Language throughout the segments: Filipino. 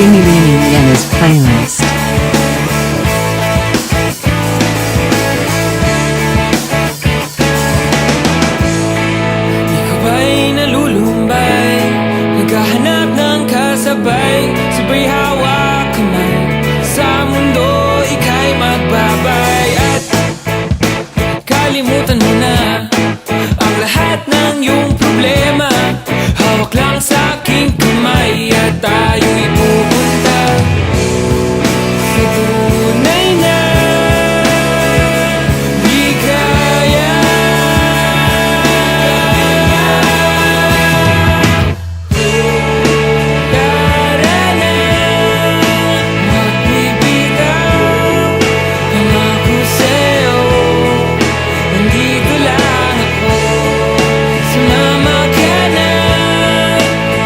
Rini and his playlist. Ikaw ba'y nalulumbay, naghahanap ng kasabay, sabay hawak kamay, sa mundo ika'y magbabay. At kalimutan mo na ang lahat ng iyong problema, hawak lang sa aking kamay at tayo'y pupunta sa tunay na ligaya. Tara na, magbibitaw, pangako sa'yo, nandito lang ako. Sumama ka na,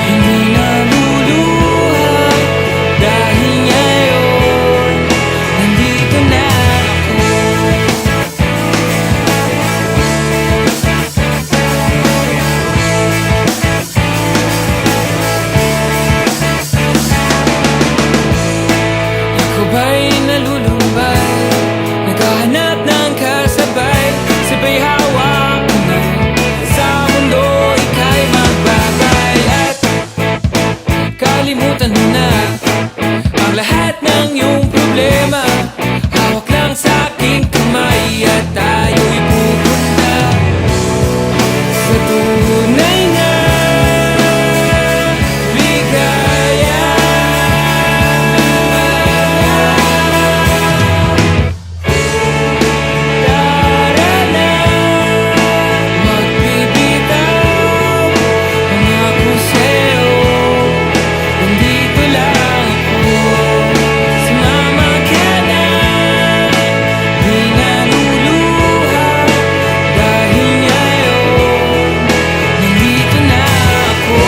hindi na luluha, dahil ngayon, nandito na ako. Ikaw ba'y nalulumbay, naghahanap ng kasabay, sabay hawak kamay, sa mundo ika'y magbabay. At kalimutan mo na ang lahat ng iyong problema, hawak lang sa aking kamay at tayo'y pupunta sa tunay na ligaya. Tara na, magbibitaw, pangako sa'yo, nandito lang ako. Sumama ka na, di na luluha, dahil ngayon, nandito na ako.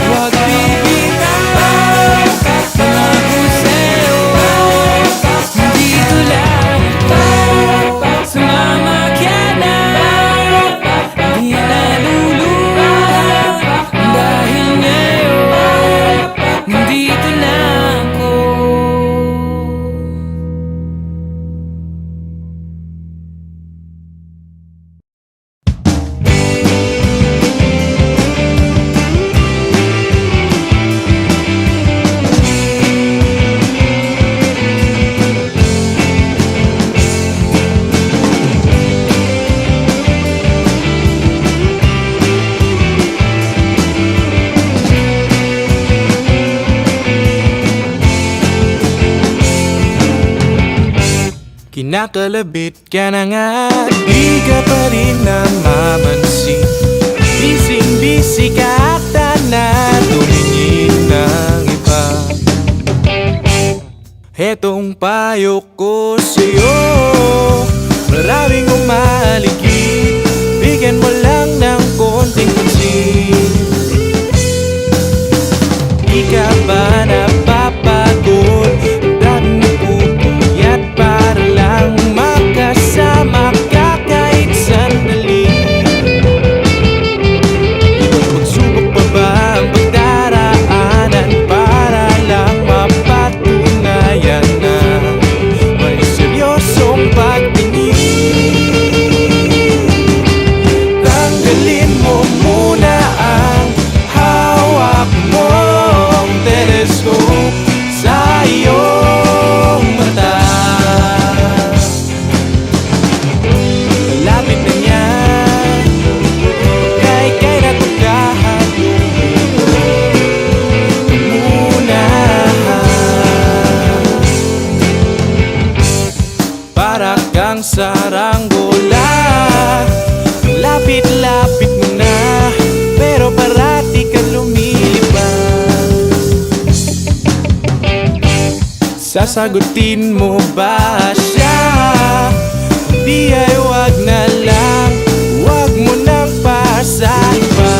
Huwag bibitaw, pangako sa'yo, nandito lang ako. Sumama ka na, di na luluha, dahil ngayon, nandito na ako. Kinakalabit ka na nga, di ka pa rin namamansin. Bising-bisi ka ata na tumingin ng iba. Hetong payo ko sa'yo, maraming umaligid, bigyan mo lang ng konting pansin. Di ka ba napapagod? Ang daming nagpupuyat para lang makasama ka kahit sandali. Ibang pagsubok pa ba ang pagdaraanan para lang mapatunayan na may seryosong pagtingin? Tanggalin mo muna ang hawak mong telescope sa iyong mata. Malapit na yan, kay na pagkahalong muna. Para kang saranggola, lapit-lapit mo na, pero parati ka lumilipad. Sasagutin mo ba siya? Di ay wag na lang, wag mo nang pasahan pa.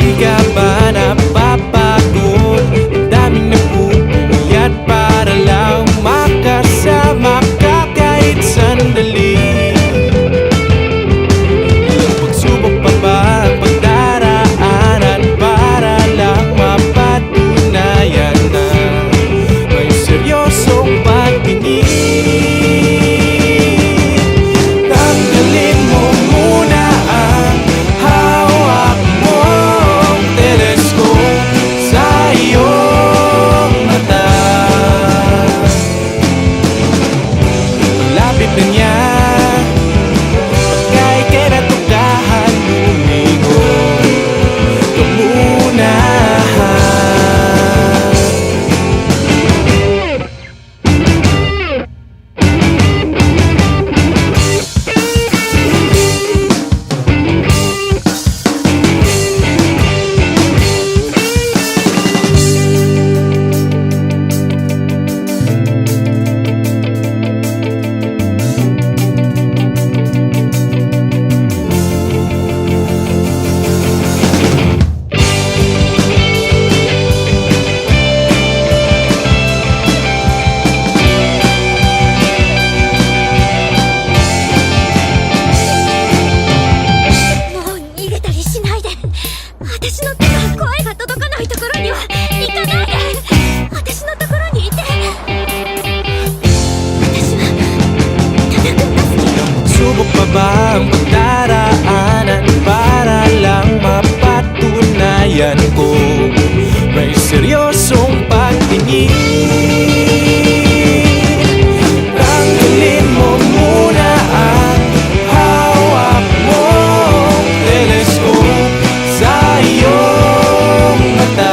Di ka ba napapagod? Ang daming nagpupuyat para lang makasama ka kahit sandali. Ilang pagsubok pa ba ang pagdaraanan para lang mapatunayan na may seryosong pagtingin? Tanggalin mo muna ang hawak mong telescope sa iyong mata. Malapit na niya, pagka ika'y natukahan, lumingo ka muna. Subok pa ba ang pagdaraanan para lang mapatunayan ko may seryosong pagtingin? Tanggalin mo muna ang hawak mong telescope sa iyong mata.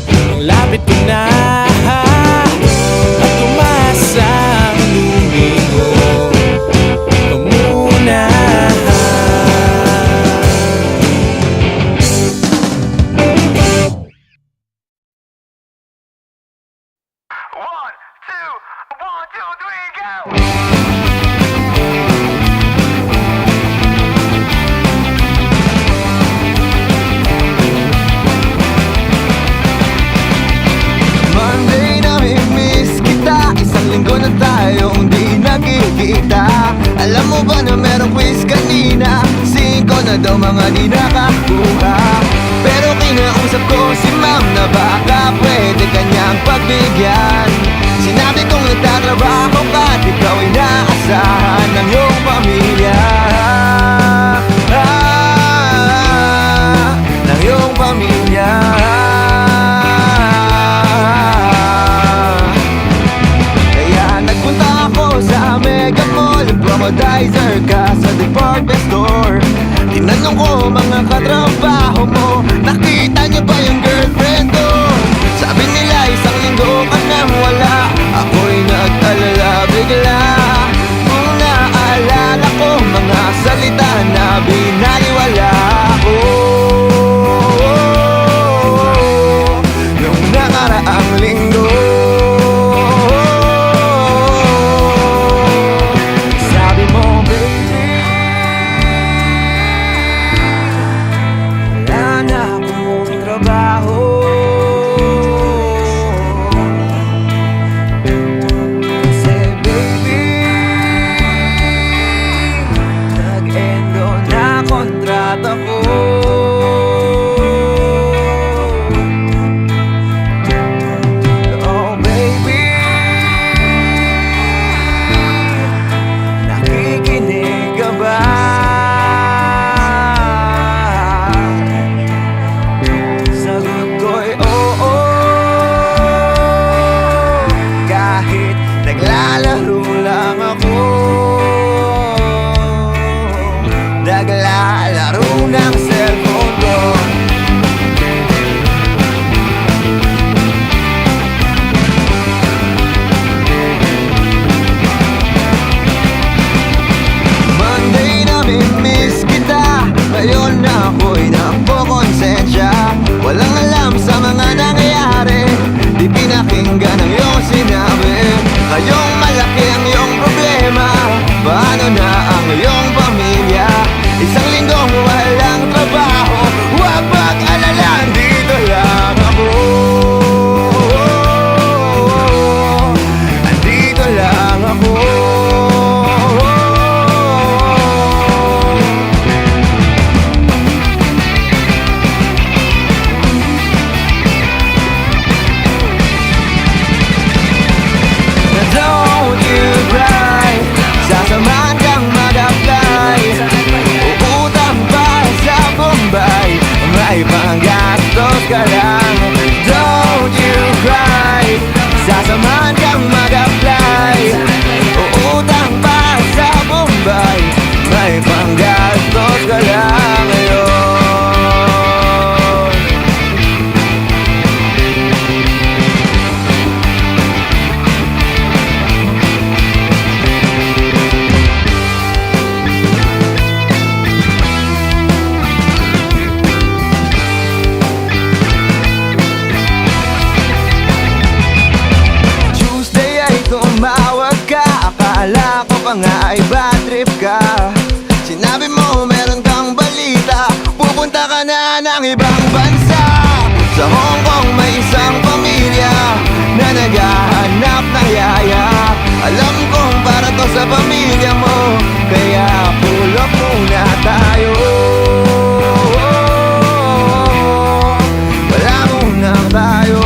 Ang lapit ko na at umasang lumingo ka muna. Monday na miss kita, isang linggo na tayong di nagkikita. Alam mo ba na merong quiz kanina? 5 na daw mga di nakakuha. Pero kinausap ko si ma'am na baka pwede kanyang pagbigyan. Sinabi kong nagtatrabaho ka at ikaw ay naasahan ng iyong pamilya. Ng iyong pamilya. Kaya nagpunta ako sa Mega Mall, promodizer ka sa department store. Tinanong ko mga katrabaho mo, nakita niyo ba yung girlfriend ko? Sabi nila isang linggo ka nang ka lang. Don't you cry, sasamahan kang mag-apply. Uutang pa sa Bombay, may panggastos ka lang ngayon. Tuesday ay tumawag ka, akala ko pa nga ay bad trip ka. Sinabi mo meron kang balita, pupunta ka na ng ibang bansa. Sa Hong Kong may isang pamilya na naghahanap ng yaya. Alam kong para to sa pamilya mo, kaya pull up muna tayo. Wala muna tayo.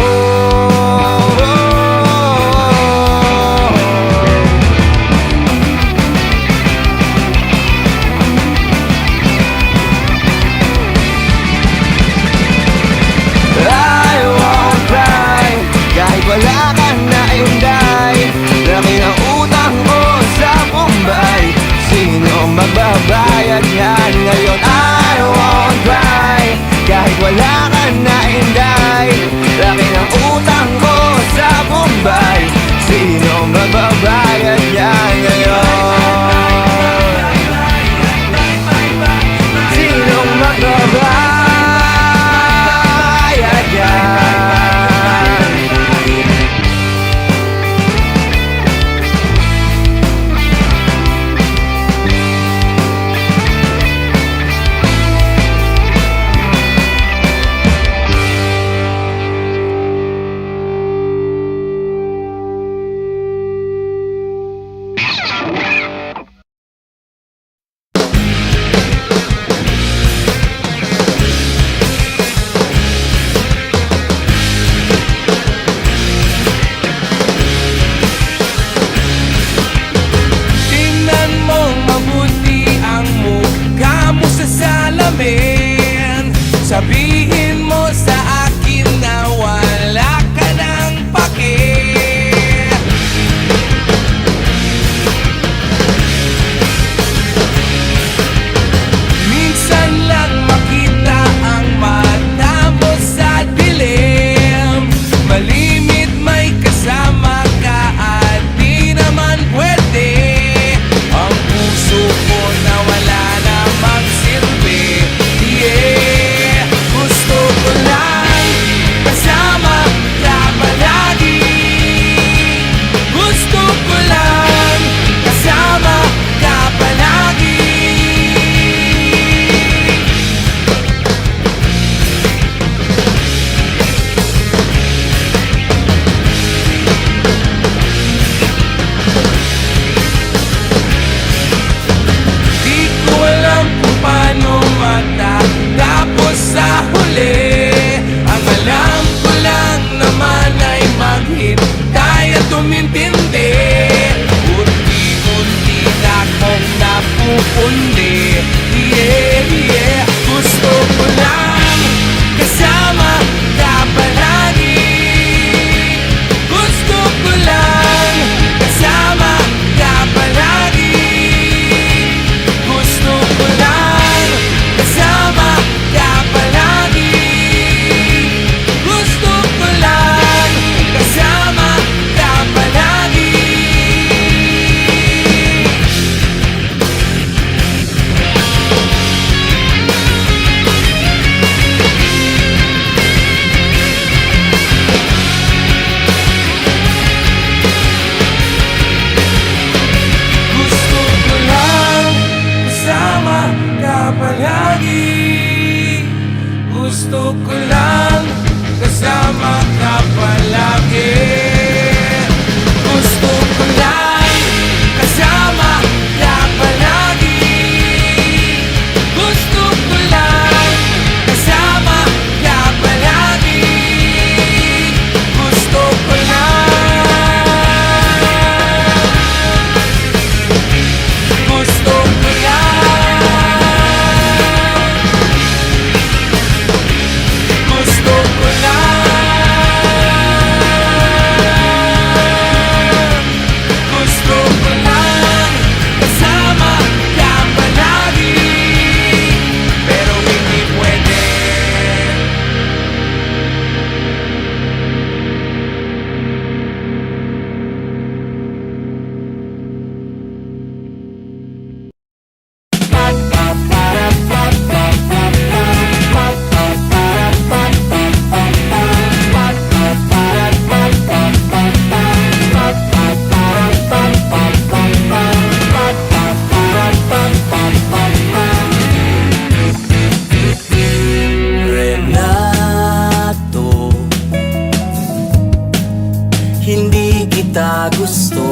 kita gusto.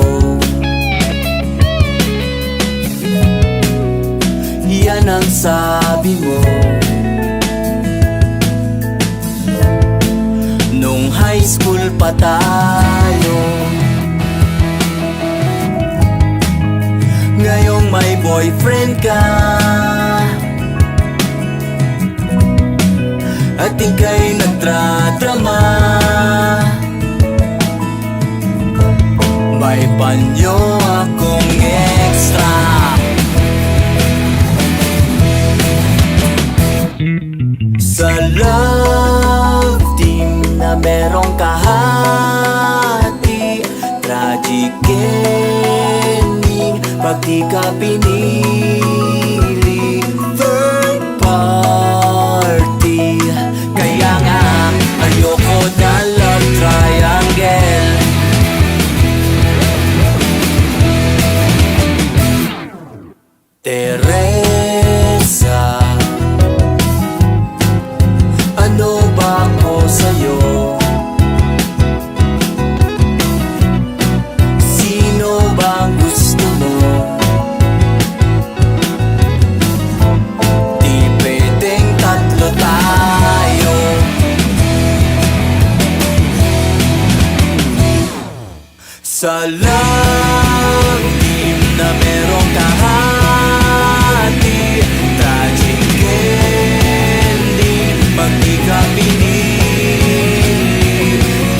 Yan ang sabi mo nung high school pa tayo. Ngayong may boyfriend ka at ika'y nagdradrama. May panyo akong extra. Sa love team na merong kahati, tragic ending pag di ka pinili. Third party, kaya nga ayoko na love triangle. Teresa, ano ba ako sa'yo? Sino bang gusto mo? Di pwedeng tatlo tayo. Sa love team na merong kahati, tragic ending pag di ka pinili.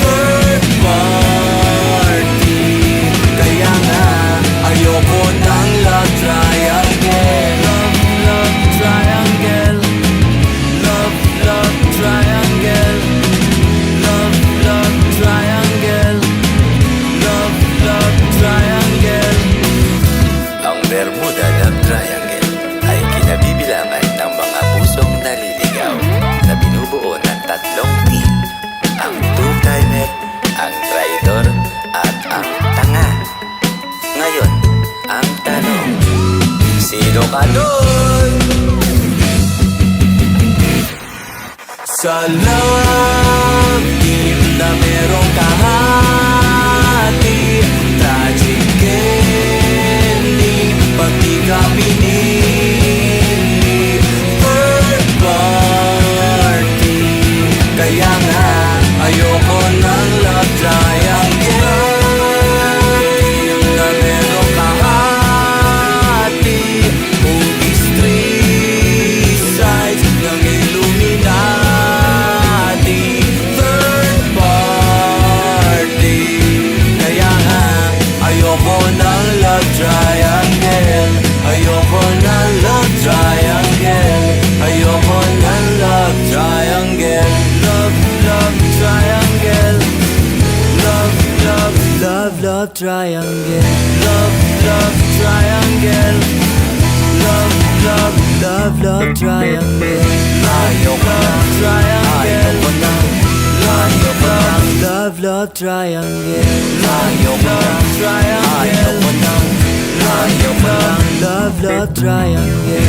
Third party, kaya nga ayoko ng love triangle. Love, love triangle. Love, love triangle. Love, love triangle. Love, love triangle. Ang Bermuda Love Triangle ay kinabibilangan ng mga pusong naliligaw na binubuo ng tatlong team: ang two-timer, ang traidor, at ang tanga. Ngayon, ang tanong, sino ka doon? Sa love team na merong kahati, tragic ending pag di ka pinili. Third party, kaya nga ayoko ng love triangle. Team na merong kahati, hugis three sides ng Illuminati. Third party, kaya nga ayoko ng love triangle. Ayoko ng love triangle. Ayoko ng love triangle. Love, love triangle. Love, love, love, love triangle. Love, love triangle. Love, love, love, love triangle. Ayoko ng triangle. Ayoko ng. Ayoko ng love, love triangle. Ayoko ng triangle. Ayoko ng. Ayoko ng love, love triangle.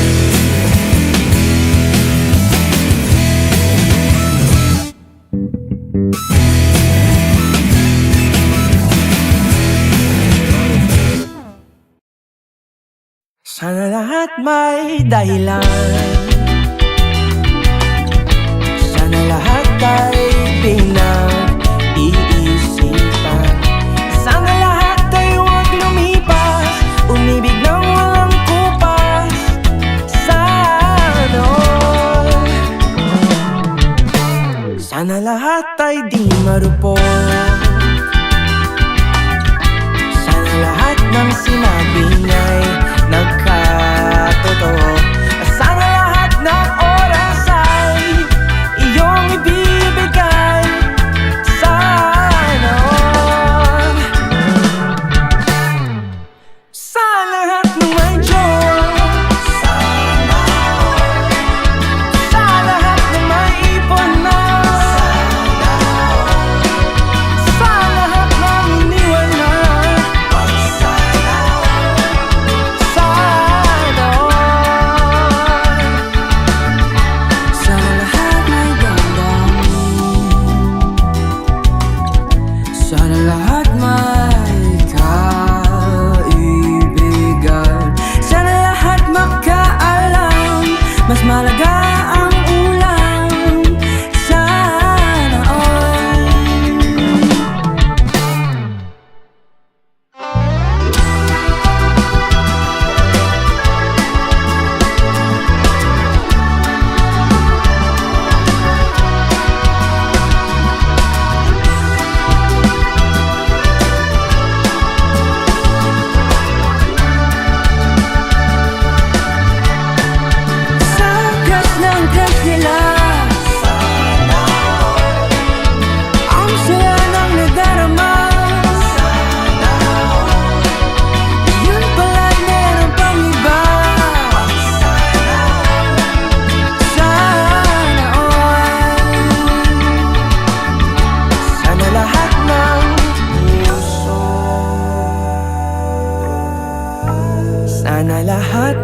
Sana lahat may dahilan, sana lahat ay pinag-iisipan, sana lahat ay huwag lumipas, umibig ng walang kupas. Sana all, sana lahat ay di marupok, sana lahat ng sinabi niya'y nagkatotoo. Sana lahat ng oras ay iyong ibibigay. Sana all, sa lahat ng may Diyos, sana all, sa lahat ng may ipon na, sa lahat ng iniwan na, sana all, sa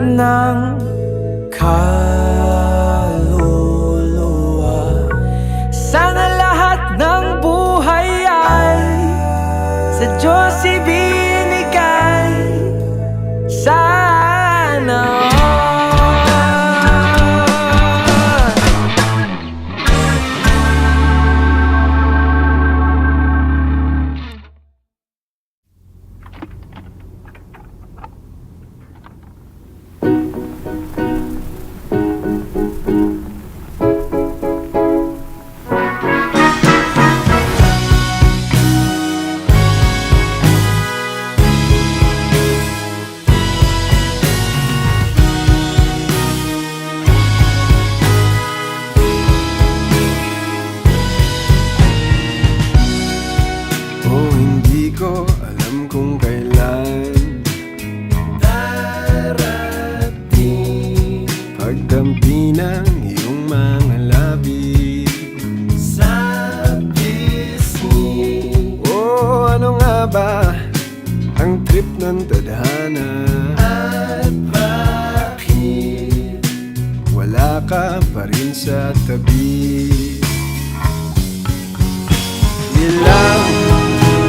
ng kaluluwa. Sana lahat ng buhay ay sa Diyos ibinigay. Sana hindi ko alam kung kailan darating pagdampi ng iyong mga labi sa pisngi. Oh, ano nga ba ang trip ng tadhana? At bakit wala ka pa rin sa tabi? Ilang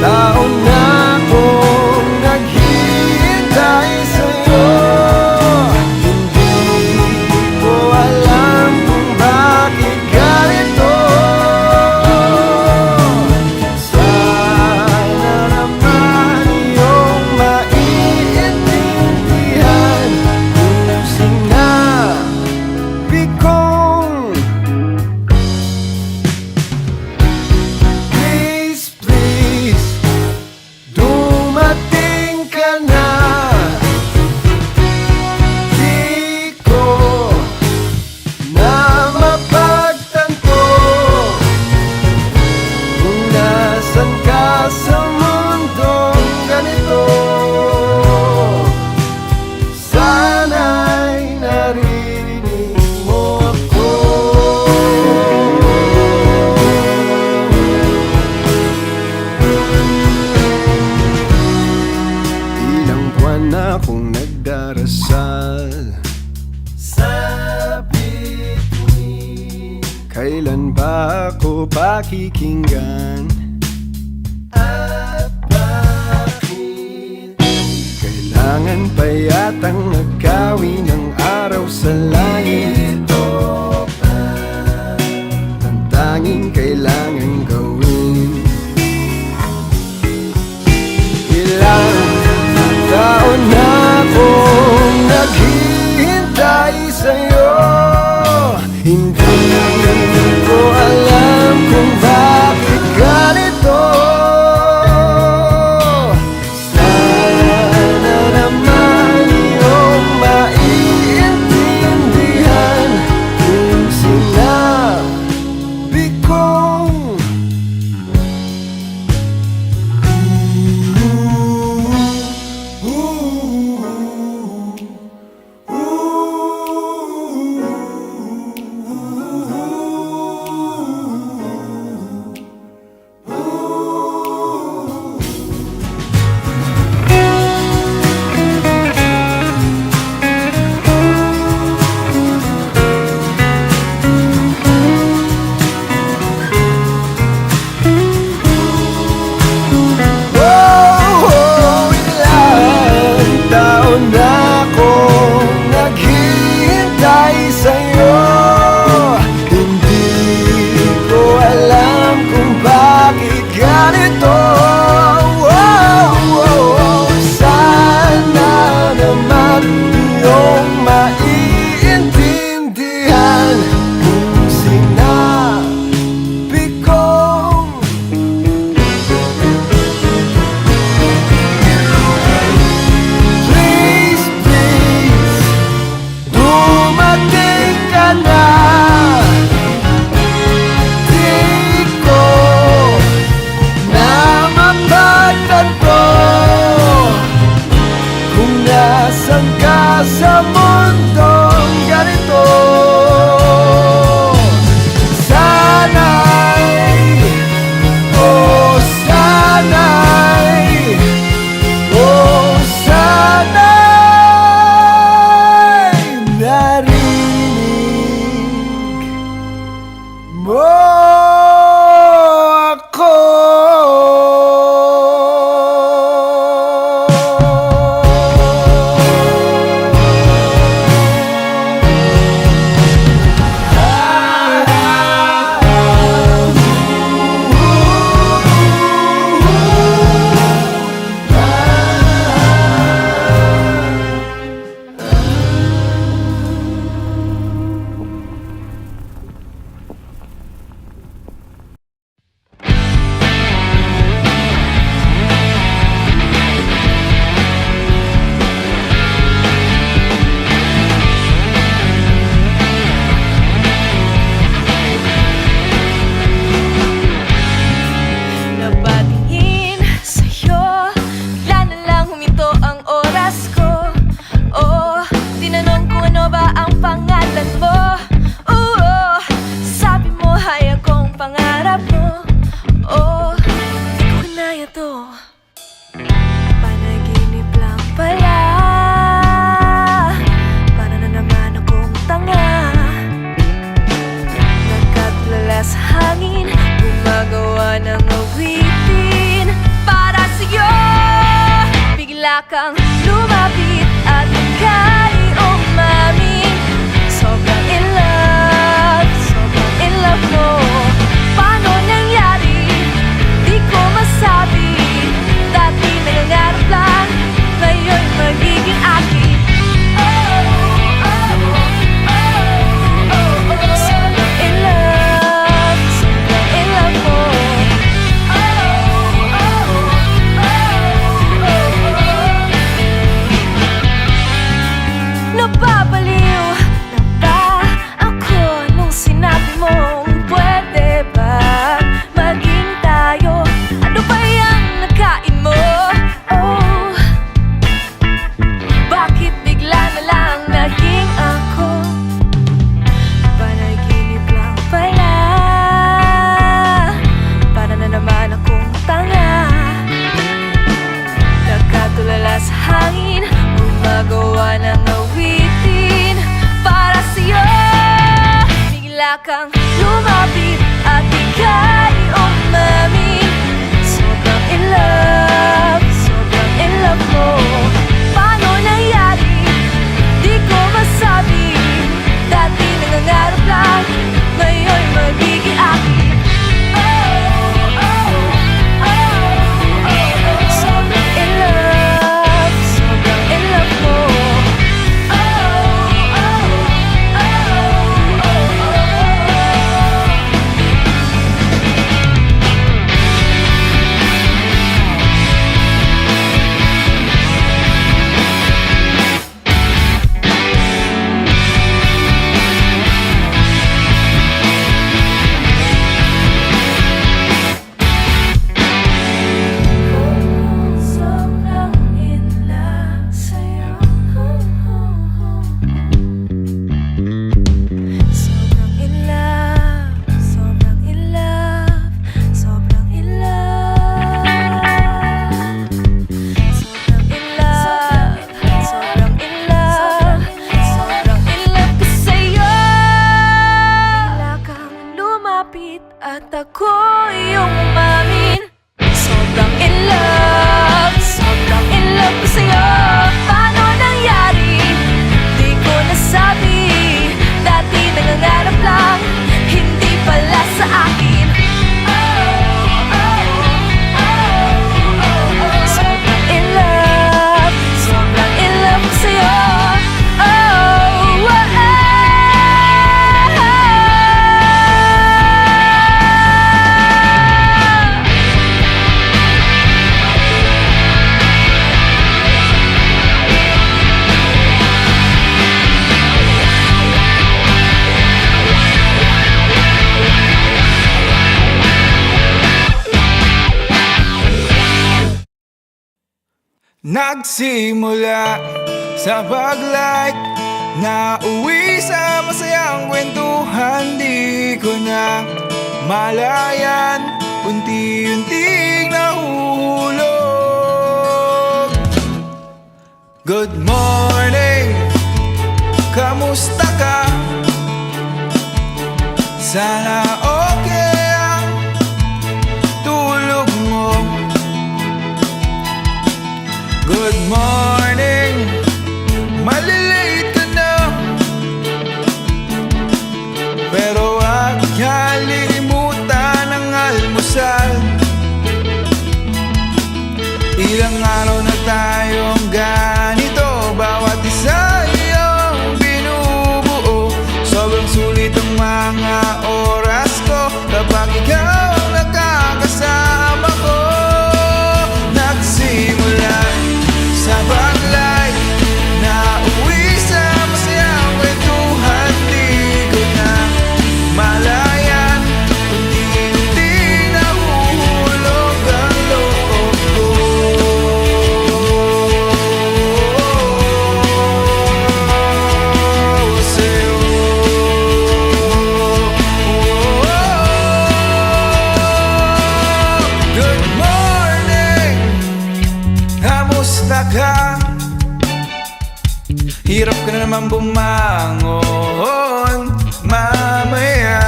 taon na akong naghihintay sa'yo. Hindi ko alam kung bakit ganito. Sana naman iyong maiintindihan kung sinabi kong dumating ka na. Di ko na mapagtanto kung nasan ka sa mundong ganito. Sana'y narinig mo ako. Ilang buwan na akong nagdarasal sa bituin. Kailan ba ako pakikinggan? At bakit kailangan pa yatang nagkawi ng araw sa langit? Ito pa ang tanging kailangan gawin. Ilang taon na akong naghihintay sa'yo. Hindi ko alam kung bakit ganito. Sana naman iyong maiintindihan kung sinabi kong na kang lumapit at ika'y umamin. Sobrang in love mo. Paano nangyari? Di ko masabi. Dati nangangarap lang, ngayon magiging akin. Sobrang in love mo. Napapaliw na ba ako nung sinabi mong pwede ba maging tayo? Ano ba yung nakain mo? Oh, bakit bigla na lang naging ako? Panaginip lang pala. Para na naman akong tanga, nakatulala sa hangin, gumagawa ng awitin para sa'yo. Bigla kang lumapit at ika'y umamin. Sobrang in love mo. Paano nangyari? Di ko masabi. Dati nangangarap lang, ngayon magiging akin. Sobrang in love mo. Sobrang in love sa'yo. Sobrang in love. Sobrang in love. Sobrang in love. Sobrang in love. Sobrang in love. Sobrang in love ko sa'yo. Bigla kang lumapit at ako yung umamin. Sobrang in love ko sa'yo. Paano nangyari? Di ko nasabi. Dati nangangarap lang, hindi pala sa akin. Sobrang in love ko sa'yo. Nagsimula sa pag-like, nauwi sa masayang kwentuhan. Di ko na malayan, unti-unting nahuhulog. Good morning, kamusta ka? Sana okay ang tulog mo. Good morning, malilate ka na, pero wag kalimutan ang almusal. Ilang araw na tayong ganito, bawat isa iyong binubuo. Sobrang sulit ang mga oras ko kapag ikaw ang nakakasama ko. Nagsimula sa pag-like, nauwi sa masayang kwentuhan. Di ko na malayan, unti-unti nahuhulog ang loob ko. Sa'yo. Good morning, kamusta ka? Hirap ka na naman bumangon mamaya.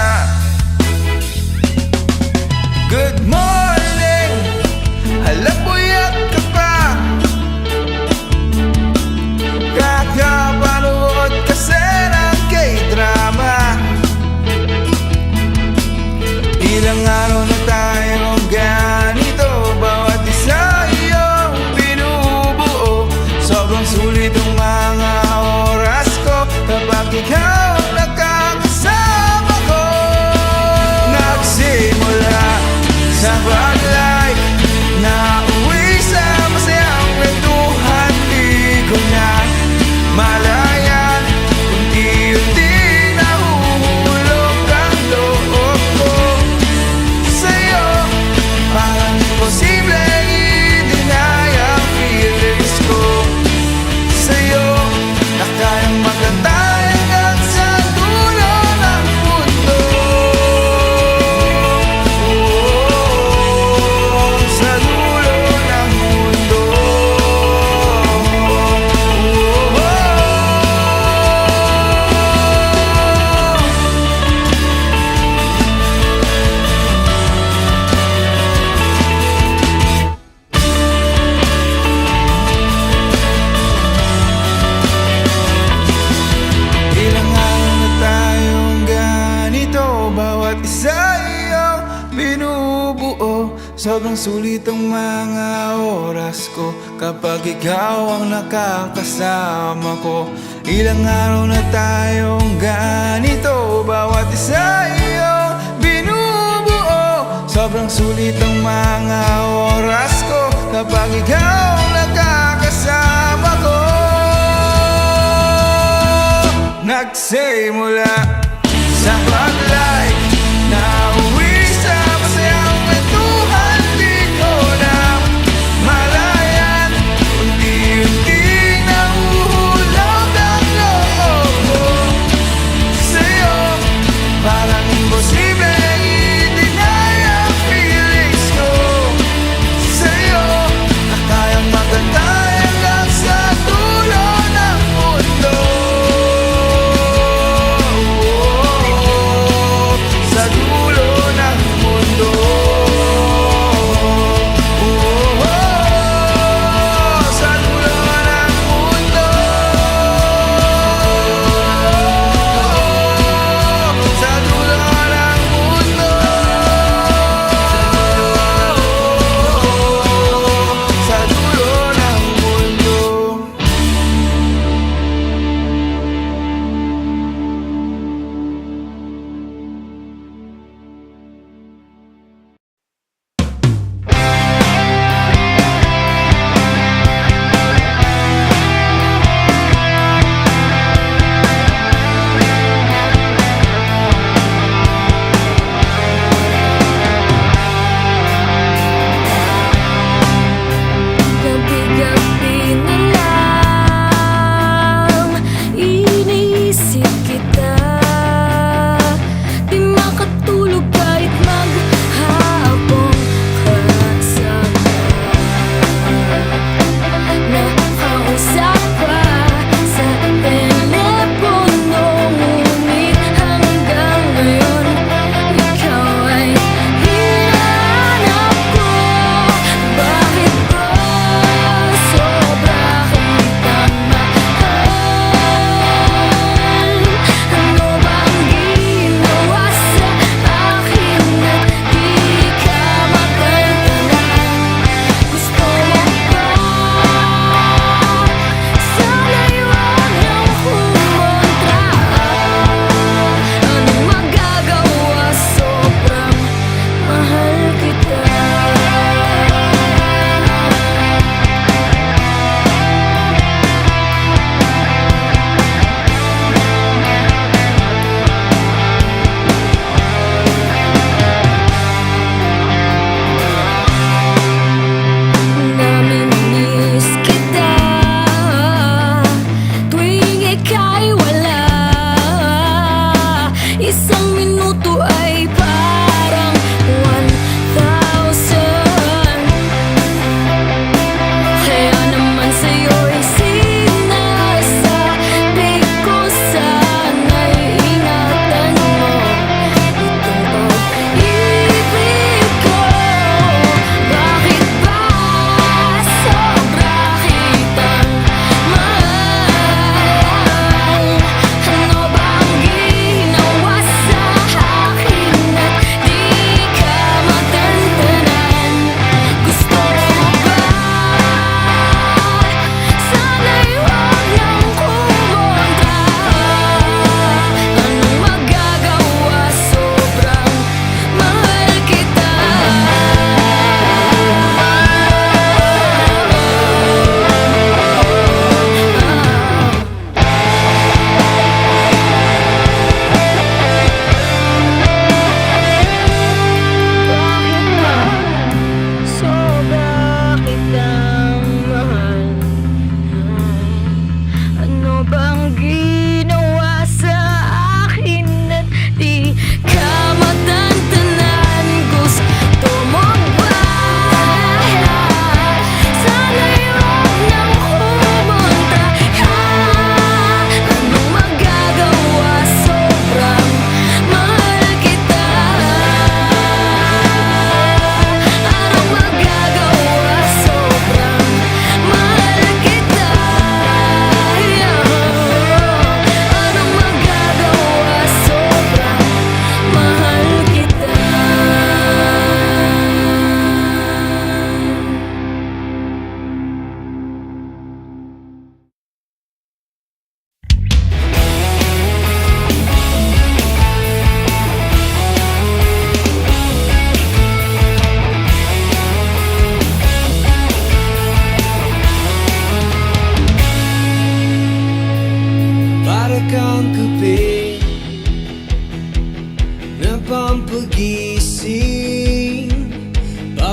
Good morning, hala puyat ka pa. Sobrang sulit ang mga oras ko kapag ikaw ang nakakasama ko. Ilang araw na tayong ganito, bawat isa iyong binubuo. Sobrang sulit ang mga oras ko kapag ikaw ang nakakasama ko. Nagsimula sa pag-like, nauwi sa masayang kwentuhan. Di ko na malayan, unti-unting nahuhulog ang loob ko sa'yo. Parang imposible i-deny ang feelings ko sa'yo, na kayang magantay hanggang sa dulo ng mundo.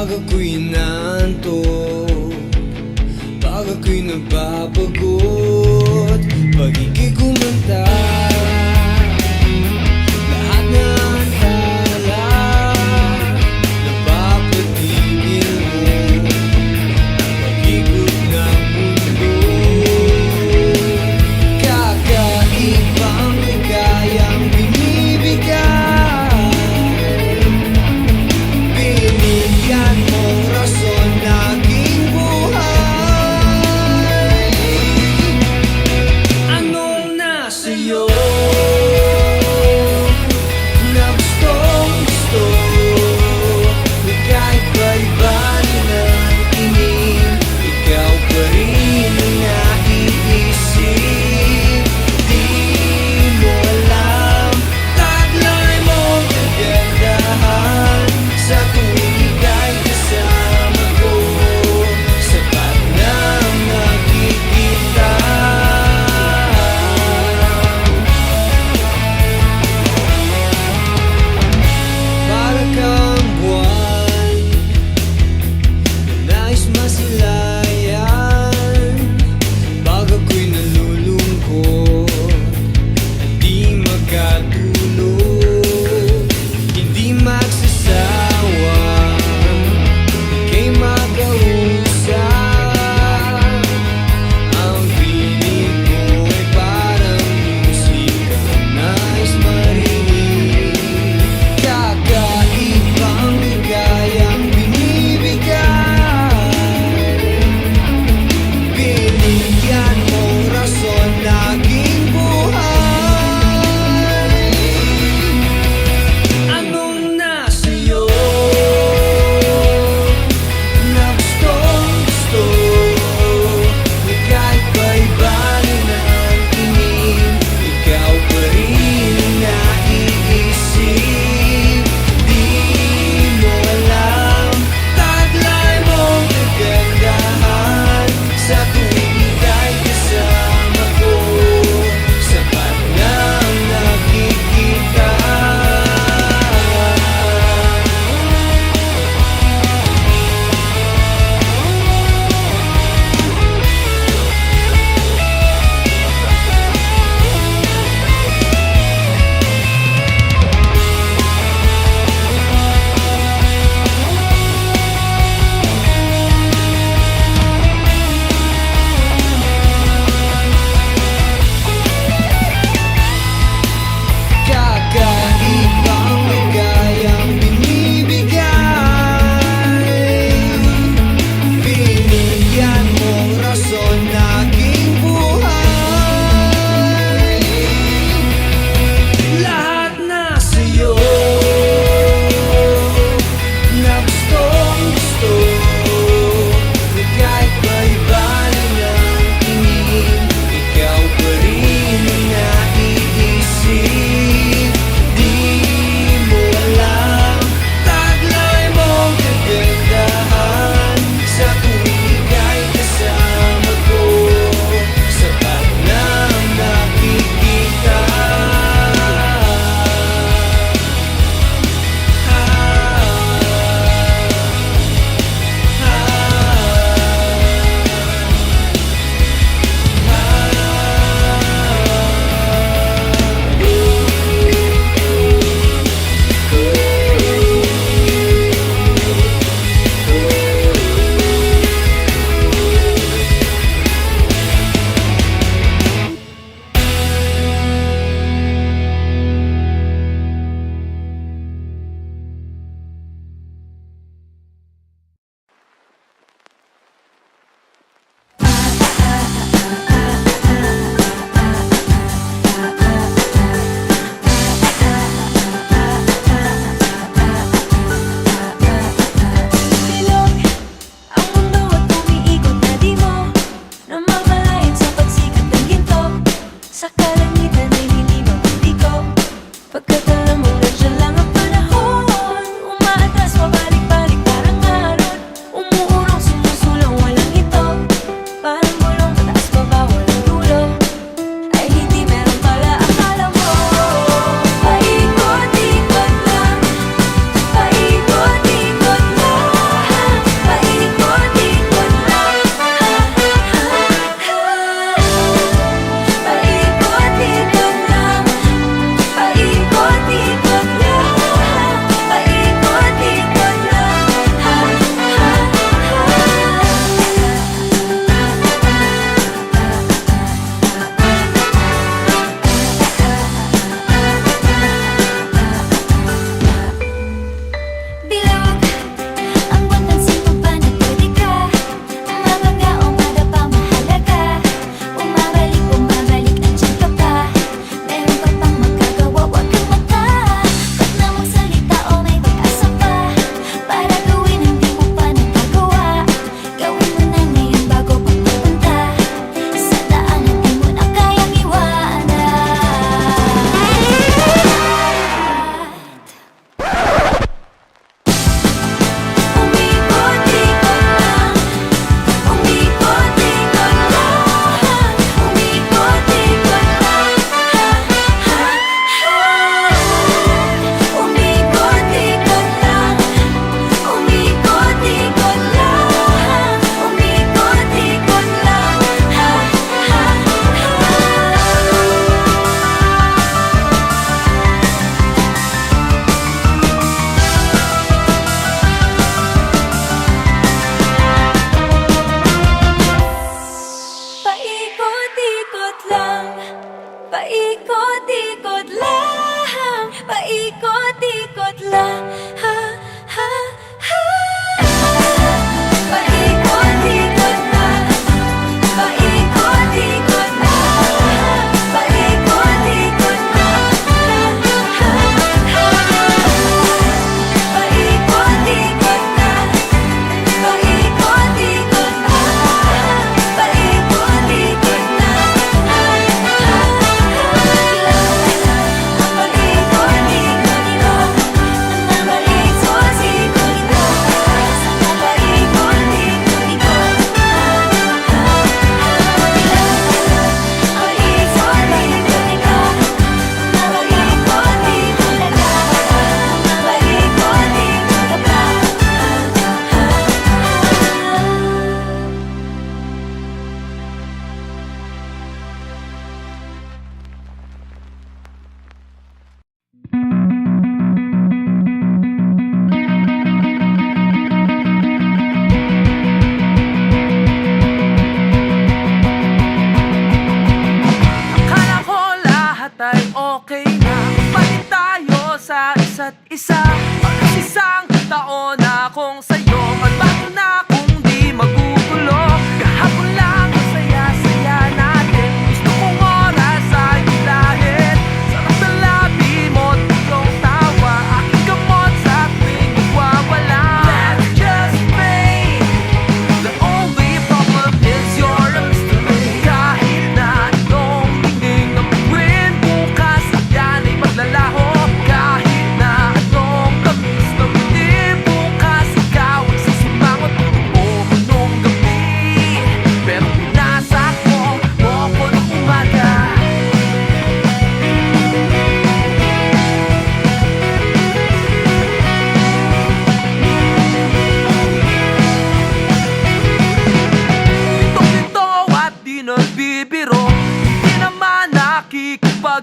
Pag ako'y nantok, pag ako'y napapagod, pag ika'y kumanta, lahat na ang tala napapatigil mo ang pag-ikot ng mundo. Kakaibang ligayang binibigay, binigyan mong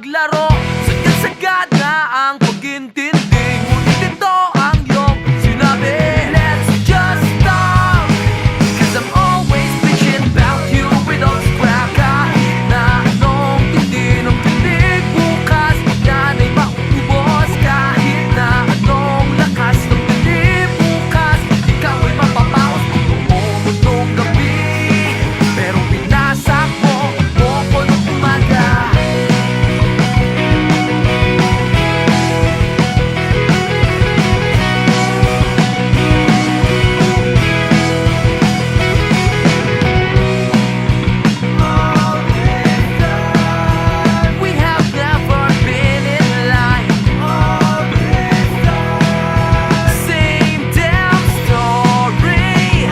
maglaro. Sagad-sagad na ang pag-intindi, ngunit ito ang iyong sinabi. Let's just stop, 'cause I'm always bitching about you without scrap. Kahit na anong tindi ng tinig, bukas yan ay mauubos. Kahit na anong lakas ng tinig, bukas ikaw ay mapapaos. Umuot nung gabi, pero pinasak mo ko nung umaga. We have never been in line. Same damn story.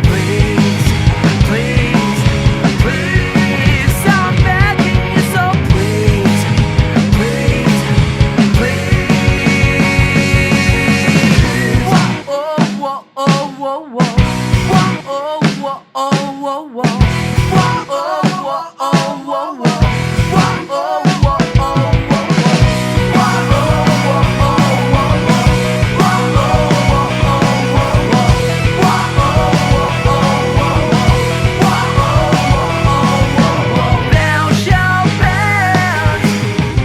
Please, please, please, I'm begging you, so please, please, please. Whoa, whoa, whoa, whoa, whoa. Whoa, whoa, whoa, whoa, whoa. Whoa, whoa, whoa, whoa, whoa. Whoa, whoa, whoa, whoa, Now shall pass.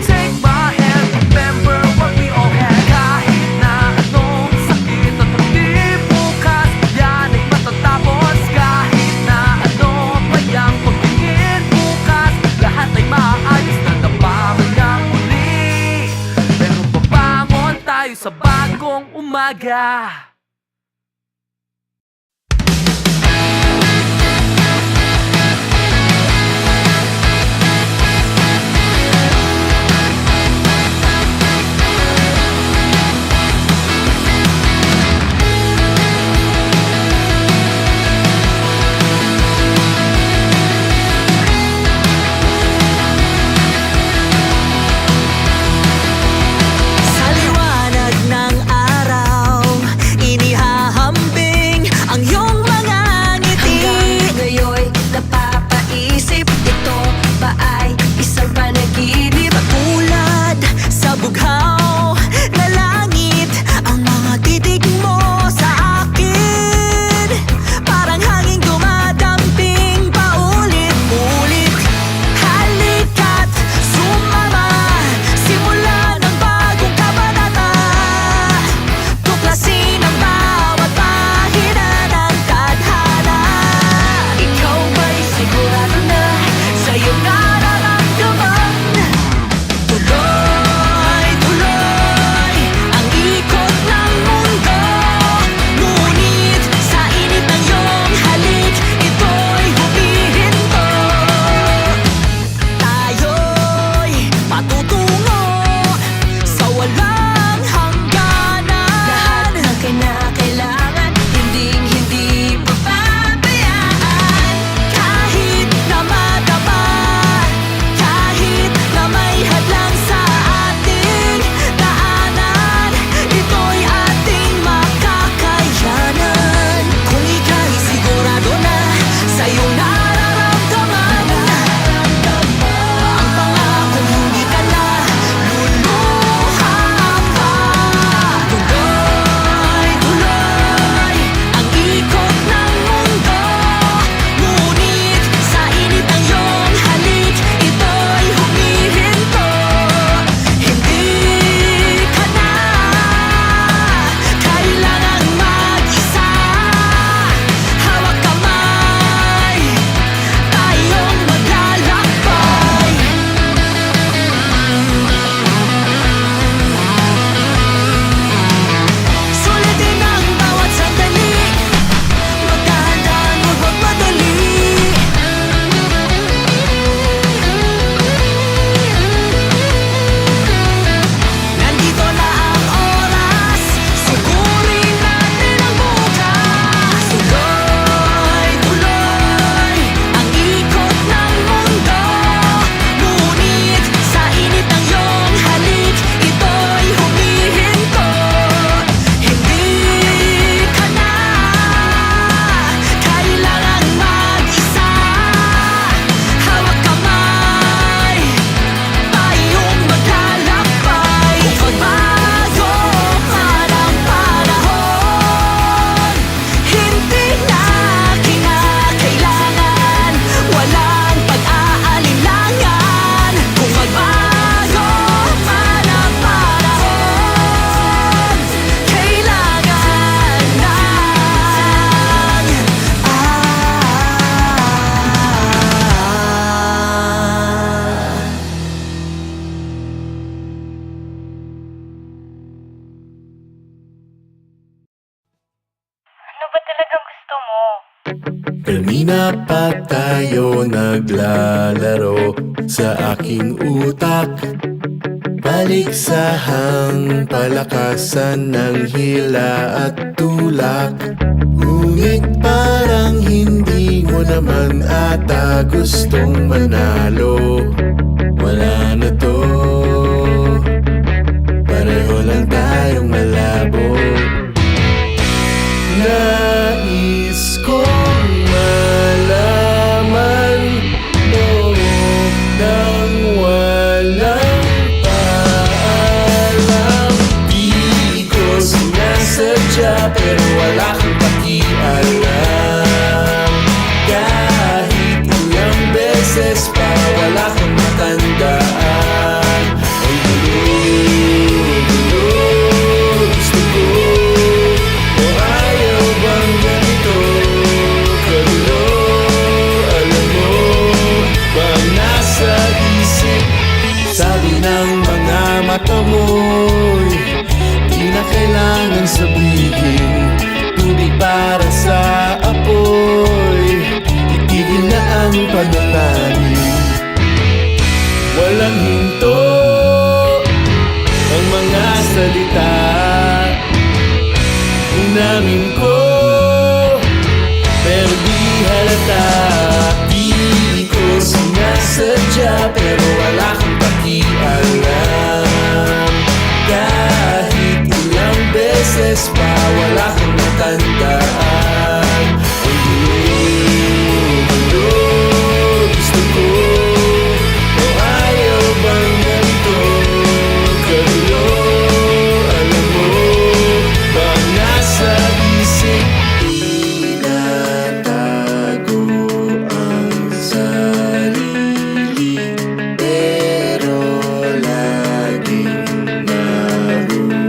Take my hand, remember what we all had. Kahit na anong sakit at pagdi, bukas yan ay matatapos. Kahit na ano pa yang pagtingin, bukas lahat ay maayos na napamayang uli. Pero babangon tayo sa bagong umaga. Sa liwanag ng araw, ba talagang gusto mo? Kanina pa tayo naglalaro sa aking utak. Paliksahang palakasan ng hila at tulak. Ngunit parang hindi mo naman ata gustong manalo. Wala na to, pareho lang tayong malabo. Nais kong malaman mo nang walang paalam. Di ko sinasadya pero wala kang pakialam. Kahit ilang beses pa wala kang matandaan. Ay gulo, gusto ko. O ayaw bang ganito? Kagulo, alam mo bang nasa isip? Sabi ng mga mata mo'y di na kailangan sabihin. Tubig para sa apoy, itigil na ang panalangin. Walang hinto ang mga salita. Unamin ko pero di halata. Di ko sinasadya pero wala kang pakialam. Kahit ilang beses pa wala kang matandaan. Ang gulo, gusto ko. O ayaw bang ganito? Kagulo, alam mo bang nasa isip? Tinatago ang sarili pero laging nahuli.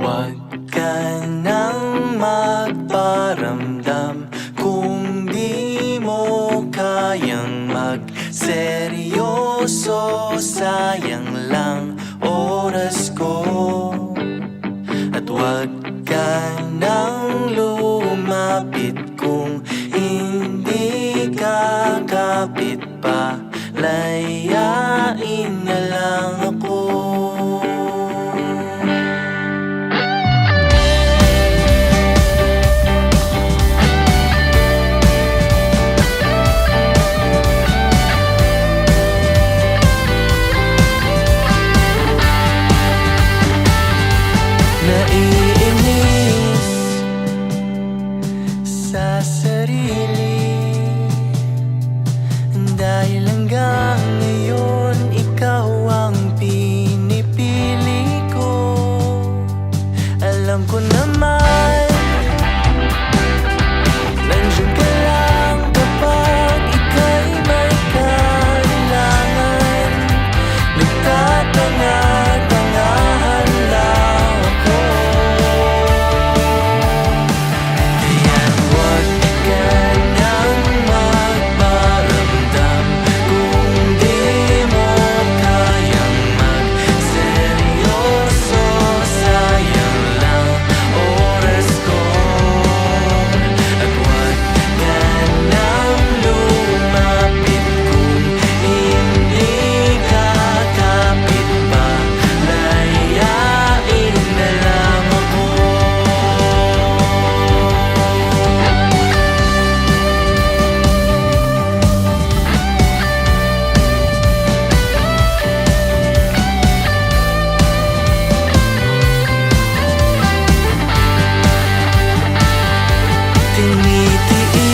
Huwag ka nang magparamdam kung di mo kayang magseryoso. Sayang lang oras ko. At huwag ka nang lumapit kung hindi kakapit pa. Layain na lang ako. Naiinis sa sarili dahil hanggang ngayon ikaw ang pinipili ko. Alam ko naman nandiyan ka lang kapag ika'y may kailangan. Nagtatanga-tangahan lang ako. Kaya huwag ka nang magparamdam kung di mo kayang magseryoso. Sayang lang oras ko. At huwag ka nang lumapit kung hindi kakapit pa. Layain na lang ako.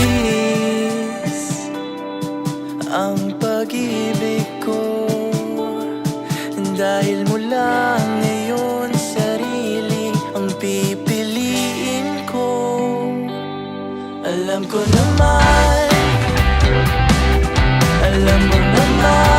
Tinitiis ang pag-ibig ko dahil mula ngayon sarili ang pipiliin ko. Alam ko naman, alam mo naman